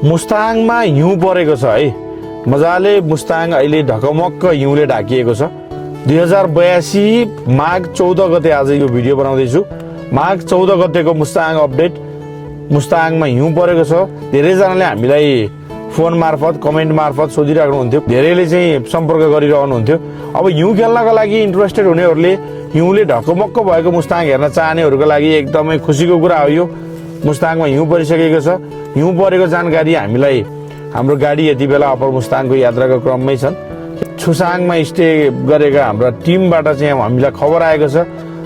मुस्ताङमा हिउँ परेको छ है। मजाले मुस्ताङ अहिले ढकमक्क हिउँले ढाकिएको छ। 2082 माघ 14 गते आज यो भिडियो बनाउँदैछु। माघ 14 गतेको मुस्ताङ अपडेट। मुस्ताङमा हिउँ परेको छ। धेरैजनाले हामीलाई फोन मार्फत कमेन्ट मार्फत सोधिराख्नु हुन्थ्यो। धेरैले चाहिँ सम्पर्क गरिरहनु हुन्थ्यो। अब हिउँ खेल्नका लागि इन्ट्रेस्टेड हुनेहरूले हिउँले ढकमक्क भएको मुस्ताङ हेर्न चाहनेहरूका लागि एकदमै खुसीको कुरा हो यो। मुस्ताङमा हिउँ परिसकेको छ। हिउँ परेको जानकारी हामीलाई हाम्रो गाडी यति बेला अप्पर मुस्ताङको यात्राको क्रममै छन्। छुसाङमा स्टे गरेका हाम्रा टिमबाट चाहिँ हामीलाई खबर आएको छ।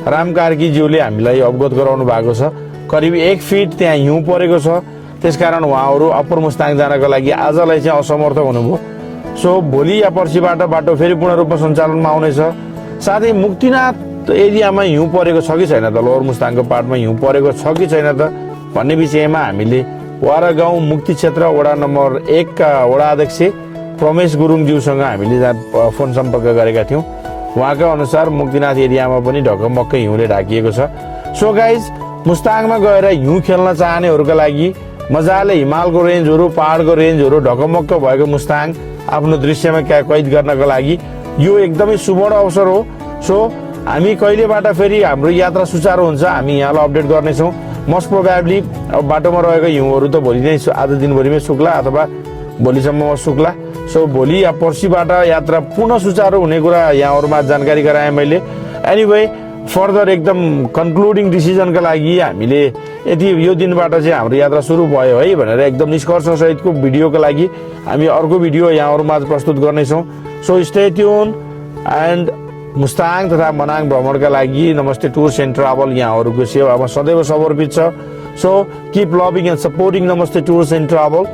राम कार्कीज्यूले हामीलाई अवगत गराउनु भएको छ। करिब 1 फिट त्यहाँ हिउँ परेको छ। त्यसकारण उहाँहरू अप्पर मुस्ताङ जानका लागि आजलाई चाहिँ असमर्थ हुनुभयो। सो भोलि या पर्सिबाट बाटो फेरि पूर्ण रूपमा सञ्चालनमा आउनेछ। साथै मुक्तिनाथ एरियामा हिउँ परेको छ कि छैन त, लोवर मुस्ताङको पार्टमा हिउँ परेको छ कि छैन त भन्ने विषयमा हामीले वारा गाउँ मुक्ति क्षेत्र वडा नम्बर 1 का वडा अध्यक्ष प्रमेश गुरुङज्यूसँग हामीले फोन सम्पर्क गरेका थियौँ। उहाँका अनुसार मुक्तिनाथ एरियामा पनि ढकमक्क हिउँले ढाकिएको छ। सो गाइज, मुस्ताङमा गएर हिउँ खेल्न चाहनेहरूका लागि मजाले हिमालको रेन्जहरू, पहाडको रेन्जहरू, ढकमक्क भएको मुस्ताङ आफ्नो दृश्यमा कैद गर्नका लागि यो एकदमै सुवर्ण अवसर हो। सो हामी कहिलेबाट फेरि हाम्रो यात्रा सुचारू हुन्छ हामी यहाँलाई अपडेट गर्नेछौँ। मोस्ट प्रोबेबली अब बाटोमा रहेको हिउँहरू त भोलि नै आज दिनभरिमै सुक्ला अथवा भोलिसम्ममा सुक्ला। सो भोलि या पर्सिबाट यात्रा पुनः सुचारू हुने कुरा यहाँहरूमा जानकारी गराएँ मैले। एनिवे फर्दर एकदम कन्क्लुडिङ डिसिजनका लागि हामीले यदि यो दिनबाट चाहिँ हाम्रो यात्रा सुरु भयो है भनेर एकदम निष्कर्ष सहितको भिडियोको लागि हामी अर्को भिडियो यहाँहरूमा प्रस्तुत गर्नेछौँ। So stay tune and Mustang तथा मनाङ भ्रमणका लागि नमस्ते टुर्स एन्ड ट्राभल यहाँहरूको सेवामा सदैव समर्पित छ। So keep loving and supporting नमस्ते टुर्स एन्ड ट्राभल।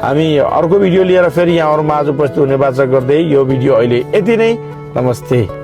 हामी अर्को भिडियो लिएर फेरि यहाँहरूमा आज उपस्थित हुने बाचा गर्दै यो भिडियो अहिले यति नै। नमस्ते।